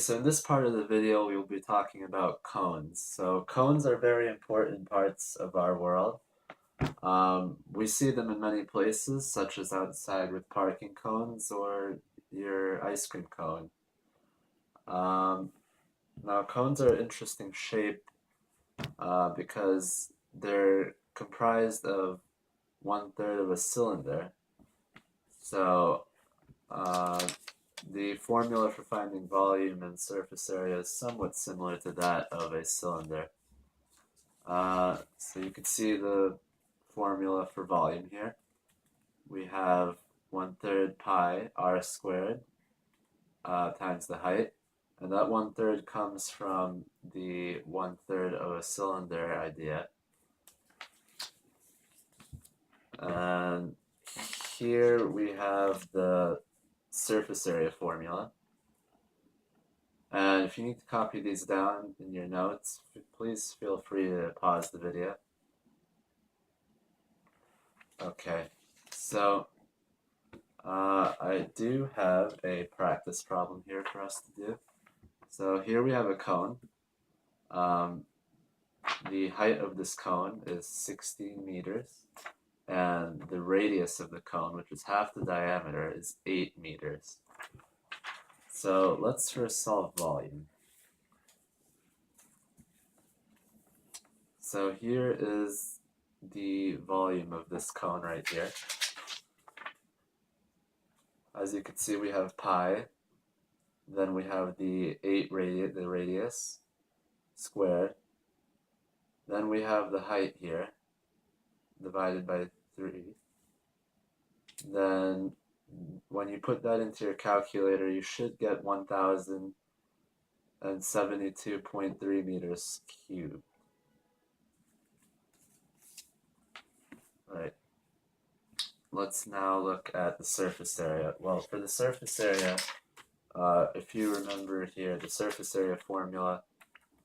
so in this part of the video, we will be talking about cones. So cones are very important parts of our world. We see them in many places, such as outside with parking cones or your ice cream cone. Um, Now, cones are an interesting shape because they're comprised of 1/3 of a cylinder. So uh, the formula for finding volume and surface area is somewhat similar to that of a cylinder. So you can see the formula for volume here. We have 1/3 pi r squared times the height. And that 1/3 comes from the 1/3 of a cylinder idea. And here we have the surface area formula. And if you need to copy these down in your notes, please feel free to pause the video. Okay, so I do have a practice problem here for us to do. So here we have a cone. The height of this cone is 16 meters, and the radius of the cone, which is half the diameter, is 8 meters. So let's first solve volume. So here is the volume of this cone right here. As you can see, we have pi, then we have the the radius squared, then we have the height here divided by 3. Then when you put that into your calculator, you should get 1072.3 meters cubed. Right. Let's now look at the surface area. Well, for the surface area, if you remember here, the surface area formula,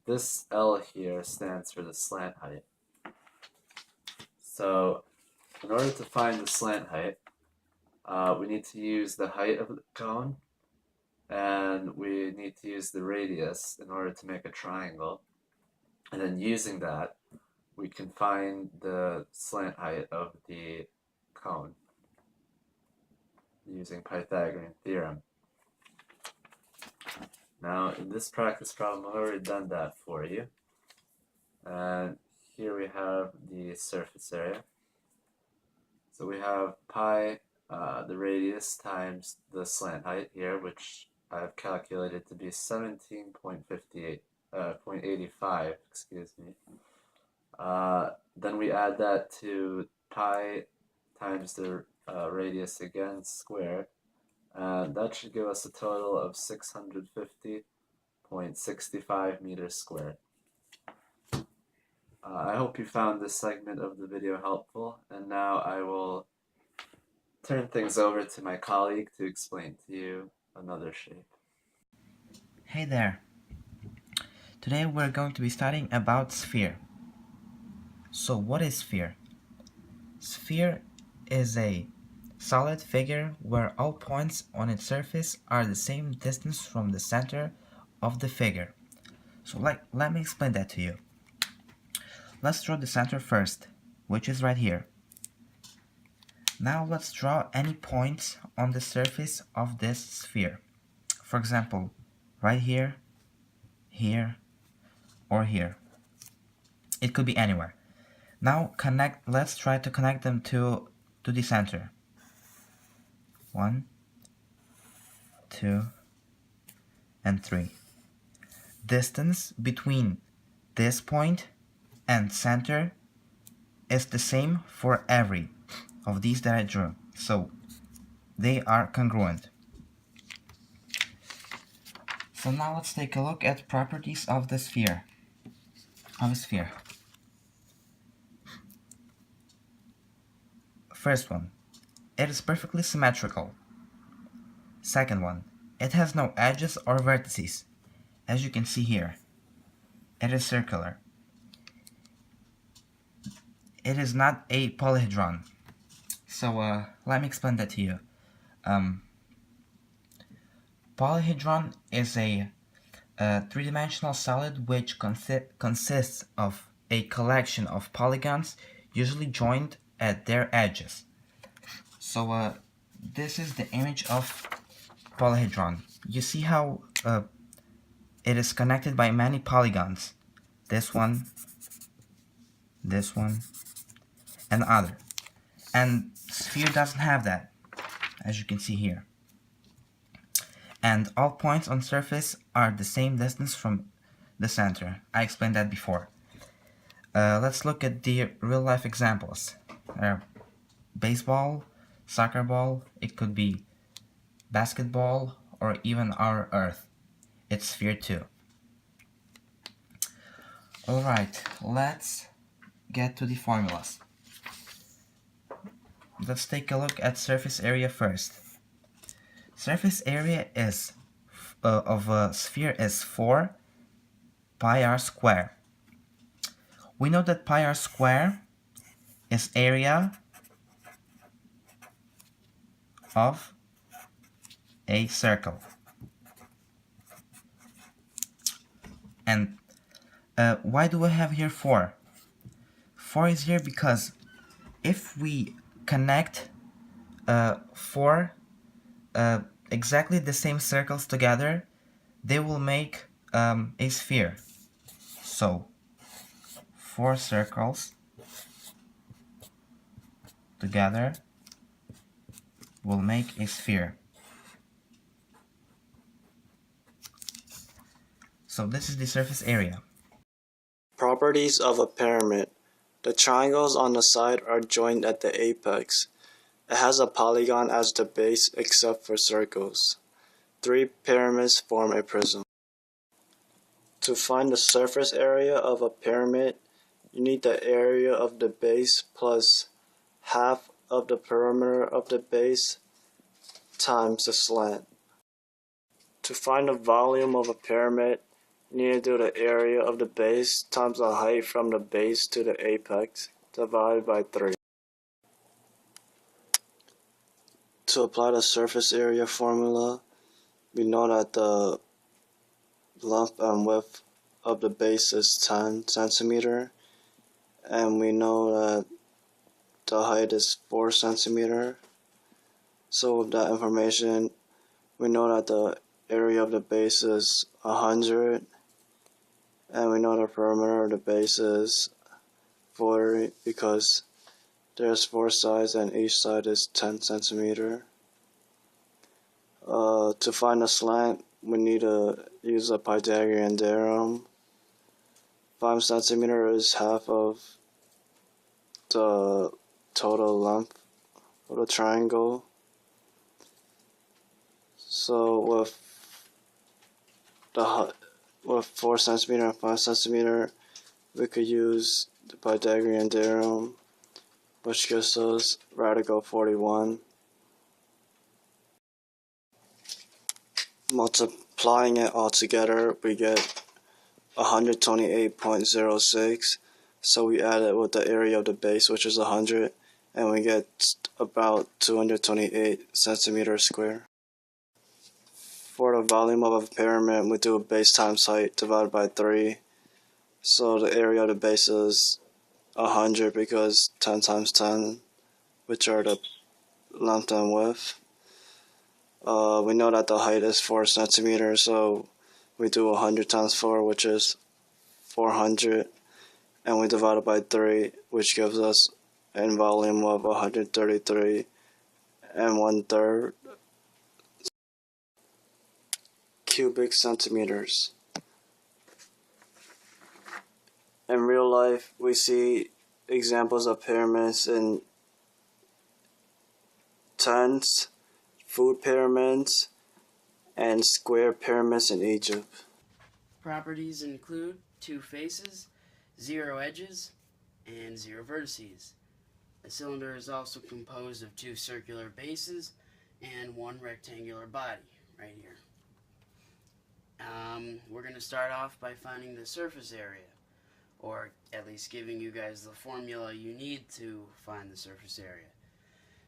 this L here stands for the slant height. So in order to find the slant height, we need to use the height of the cone, and we need to use the radius in order to make a triangle. And then using that, we can find the slant height of the cone using Pythagorean theorem. Now, in this practice problem, I've already done that for you. And here we have the surface area. So we have pi, the radius, times the slant height here, which I've calculated to be 17.85, excuse me. Then we add that to pi times the radius again squared, and that should give us a total of 650.65 meters squared. I hope you found this segment of the video helpful, and now I will turn things over to my colleague to explain to you another shape. Hey there! Today we're going to be studying about sphere. So what is sphere? Sphere is a solid figure where all points on its surface are the same distance from the center of the figure. So let me explain that to you. Let's draw the center first, which is right here. Now let's draw any points on the surface of this sphere. For example, right here, here, or here. It could be anywhere. Now let's try to connect them to the center. 1, 2, and 3. Distance between this point and center is the same for every of these that I drew. So they are congruent. So now let's take a look at properties of the sphere. Of a sphere. First one, it is perfectly symmetrical. Second one, it has no edges or vertices. As you can see here, it is circular. It is not a polyhedron. So let me explain that to you. Polyhedron is a A three-dimensional solid which consists of a collection of polygons usually joined at their edges. So this is the image of polyhedron. You see how it is connected by many polygons. This one, and other. And sphere doesn't have that, as you can see here. And all points on surface are the same distance from the center. I explained that before. Let's look at the real life examples. Baseball, soccer ball, it could be basketball, or even our Earth. It's sphere too. Alright, let's get to the formulas. Let's take a look at surface area first. Surface area is of a sphere is 4 pi r square. We know that pi r square is area of a circle. And why do we have here 4? 4 is here because if we connect 4 exactly the same circles together, they will make a sphere. So 4 circles together will make a sphere. So this is the surface area. Properties of a pyramid. The triangles on the side are joined at the apex. It has a polygon as the base except for circles. 3 pyramids form a prism. To find the surface area of a pyramid, you need the area of the base plus half of the perimeter of the base times the slant. To find the volume of a pyramid, you need to do the area of the base times the height from the base to the apex divided by 3. To apply the surface area formula, we know that the length and width of the base is 10 centimeter, and we know that the height is 4 centimeter. So with that information, we know that the area of the base is 100, and we know the perimeter of the base is 40 because there's 4 sides and each side is 10 centimeter. To find the slant, we need to use a Pythagorean theorem. 5 centimeter is half of the total length of the triangle. So with 4 centimeter and 5 centimeter, we could use the Pythagorean theorem, which gives us radical 41. Multiplying it all together, we get 128.06. So we add it with the area of the base, which is 100, and we get about 228 centimeters square. For the volume of a pyramid, we do a base times height divided by 3. So the area of the base is 100 because 10 times 10, which are the length and width. We know that the height is 4 centimeters, so we do 100 times 4, which is 400, and we divide it by 3, which gives us a volume of 133 and 1/3 cubic centimeters. In real life, we see examples of pyramids in tents, food pyramids, and square pyramids in Egypt. Properties include 2 faces, 0 edges, and 0 vertices. A cylinder is also composed of 2 circular bases and 1 rectangular body, right here. We're going to start off by finding the surface area, or at least giving you guys the formula you need to find the surface area.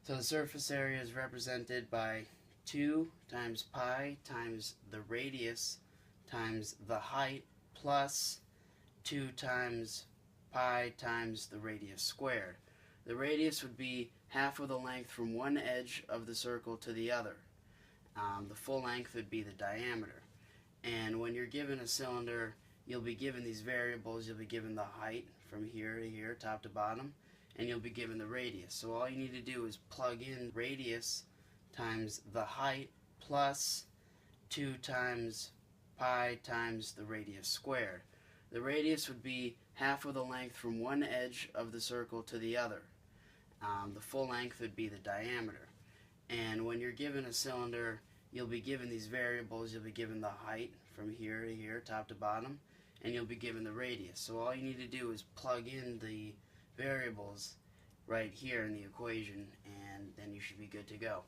So the surface area is represented by 2 times pi times the radius times the height plus 2 times pi times the radius squared. The radius would be half of the length from one edge of the circle to the other. The full length would be the diameter. And when you're given a cylinder, you'll be given these variables. You'll be given the height from here to here, top to bottom, and you'll be given the radius. So all you need to do is plug in radius times the height plus 2 times pi times the radius squared. The radius would be half of the length from one edge of the circle to the other. The full length would be the diameter. And when you're given a cylinder, you'll be given these variables. You'll be given the height from here to here, top to bottom, and you'll be given the radius. So all you need to do is plug in the variables right here in the equation, and then you should be good to go.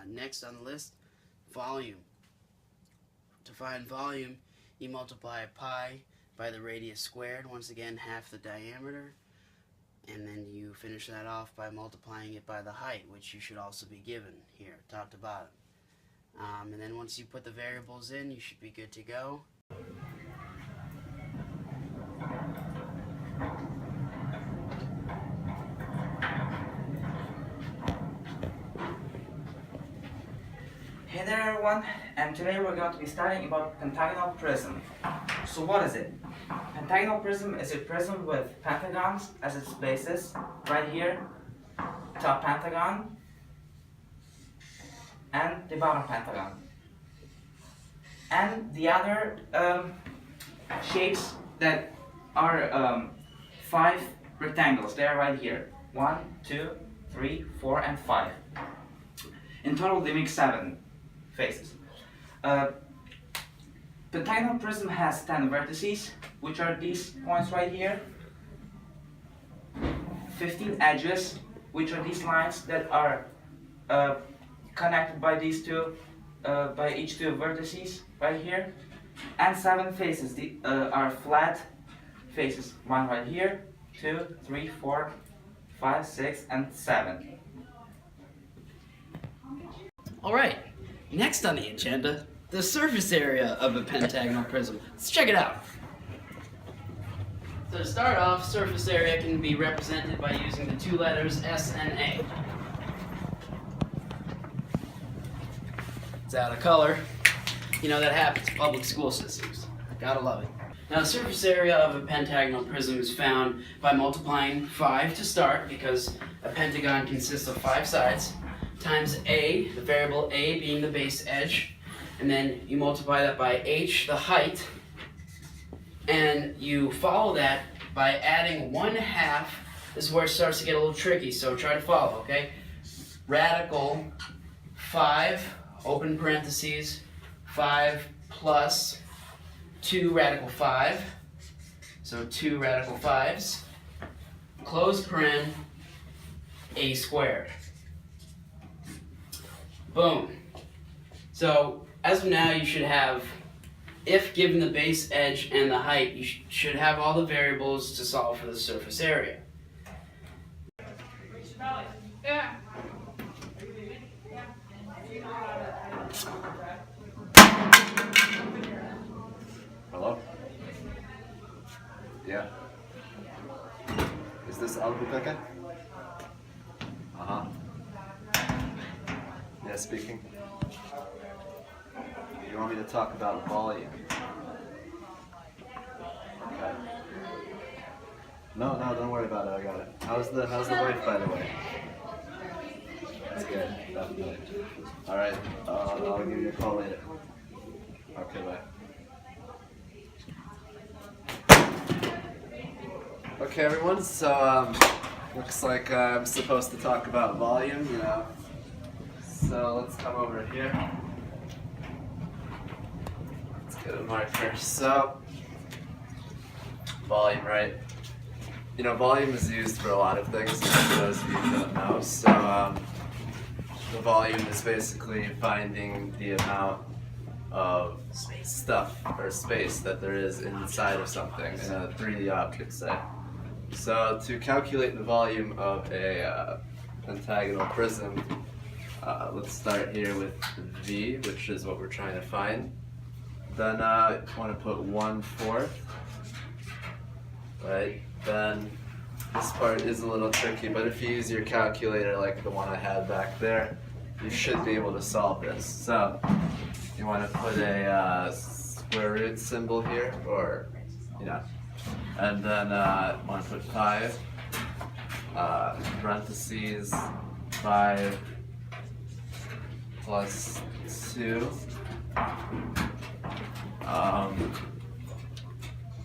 Next on the list, volume. To find volume, you multiply pi by the radius squared, once again half the diameter, and then you finish that off by multiplying it by the height, which you should also be given here, top to bottom. And then once you put the variables in, you should be good to go. Hey there everyone, and today we're going to be studying about pentagonal prism. So what is it? Pentagonal prism is a prism with pentagons as its bases. Right here, top pentagon, and the bottom pentagon. And the other shapes that are 5 rectangles, they are right here. 1, 2, 3, 4, and 5. In total they make 7 faces. Pentagonal prism has 10 vertices, which are these points right here. 15 edges, which are these lines that are connected by these two, by each 2 vertices right here. And 7 faces. These are flat faces. 1 right here, 2, 3, 4, 5, 6, and 7. Alright, next on the agenda, the surface area of a pentagonal prism. Let's check it out. So to start off, surface area can be represented by using the 2 letters S and A. It's out of color. You know, that happens in public school systems. Gotta love it. Now, the surface area of a pentagonal prism is found by multiplying 5 to start, because a pentagon consists of 5 sides, times A, the variable A being the base edge, and then you multiply that by H, the height, and you follow that by adding 1/2. This is where it starts to get a little tricky, so try to follow, okay? Radical 5, open parentheses, 5 plus 2 radical 5, so 2 radical 5s, close paren, A squared. Boom. So, as of now, you should have, if given the base edge and the height, you should have all the variables to solve for the surface area. Yeah. Hello? Yeah. Is this Albuquerque? Uh-huh. Yeah, speaking. You want me to talk about volume? Okay. No, don't worry about it, I got it. How's the wife, by the way? That's good, definitely. Alright, I'll give you a call later. Okay, bye. Okay, everyone, so, looks like I'm supposed to talk about volume, you know. So, let's come over here. Let's get a marker. So, volume, right? You know, volume is used for a lot of things, for those of you who don't know. So, the volume is basically finding the amount of stuff or space that there is inside of something in a 3D object, say. So to calculate the volume of a pentagonal prism, let's start here with V, which is what we're trying to find. Then you want to put 1/4. Right? Then this part is a little tricky, but if you use your calculator like the one I had back there, you should be able to solve this. So you want to put a square root symbol here, or and then want to put 5 parentheses 5 plus 2.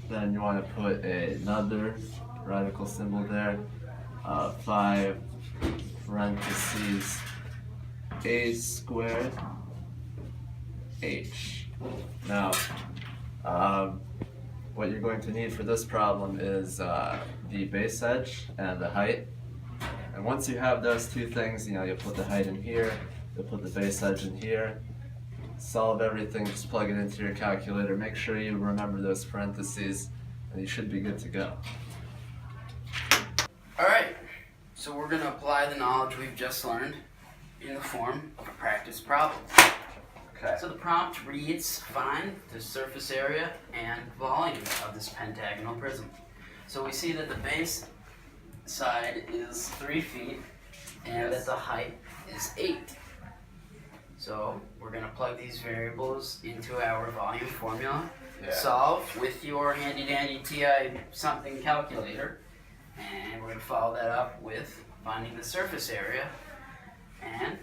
Then you want to put another radical symbol there, 5 parentheses a squared h. Now, what you're going to need for this problem is the base edge and the height. And once you have those two things, you'll put the height in here, you'll put the base edge in here, solve everything, just plug it into your calculator, make sure you remember those parentheses, and you should be good to go. Alright, so we're going to apply the knowledge we've just learned in the form of a practice problem. Okay. So the prompt reads, find the surface area and volume of this pentagonal prism. So we see that the base side is 3 feet and that the height is 8. So we're going to plug these variables into our volume formula, solve with your handy dandy TI something calculator, and we're going to follow that up with finding the surface area. And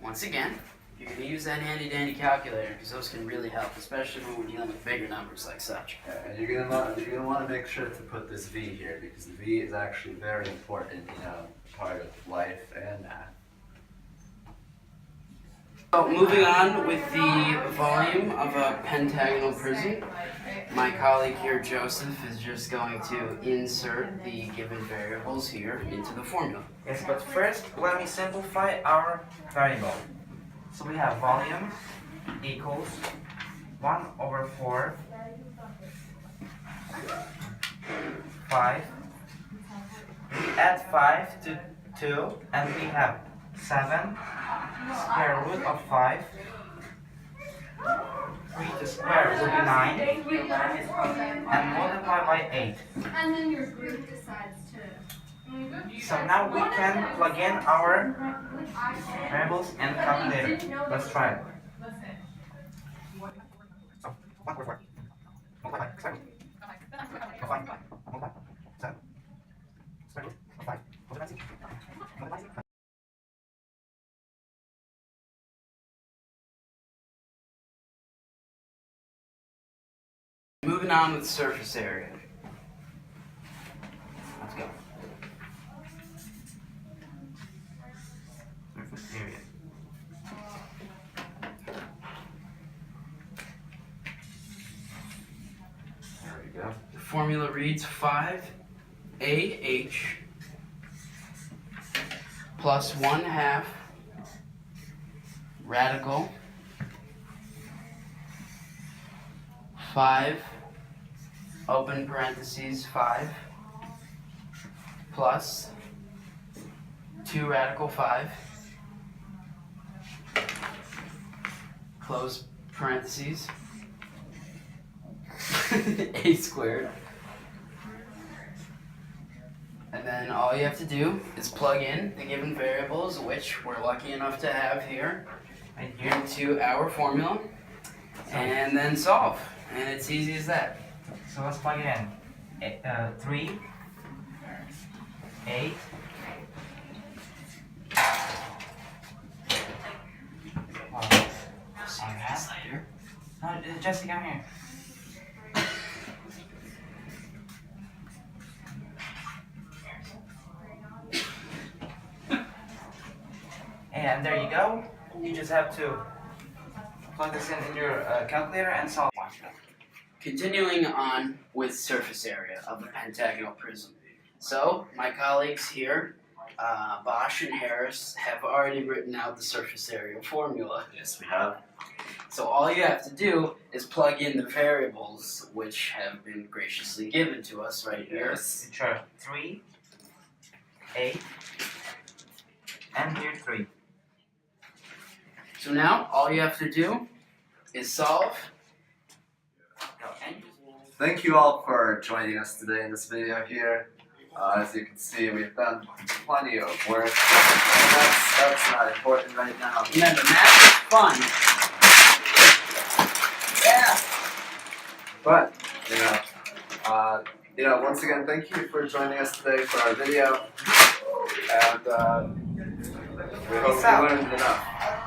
once again, you're going to use that handy dandy calculator because those can really help, especially when we're dealing with bigger numbers like such. And you're gonna want to make sure to put this V here because the V is actually very important, part of life and math. So moving on with the volume of a pentagonal prism, my colleague here, Joseph, is just going to insert the given variables here into the formula. Yes, but first let me simplify our variable. So we have volume equals 1/4 5. We add 5 to 2 and we have 7 square root of 5. 3 to square will be 9 and multiply by 8. And then your group decides to. So now we can plug in our variables and calculator. Let's try it. Moving on with surface area. Let's go. Surface area. There we go. The formula reads 5AH plus 1/2 radical 5 open parentheses 5 plus 2 radical 5 close parentheses a squared. And then all you have to do is plug in the given variables, which we're lucky enough to have here, into our formula, and then solve. And it's easy as that. So let's plug it in. 3, 8. Later. No, Jesse, come here. And there you go. You just have to plug this in your calculator and solve. Continuing on with surface area of a pentagonal prism. So, my colleagues here, Bosch and Harris, have already written out the surface area formula. Yes, we have. So all you have to do is plug in the variables, which have been graciously given to us right here. Yes. Which are 3, 8, and here 3. So now all you have to do is solve thank you all for joining us today in this video here. As you can see, we've done plenty of work. That's not important right now. Remember, math is fun. Yeah. But once again, thank you for joining us today for our video, and we hope you learned enough.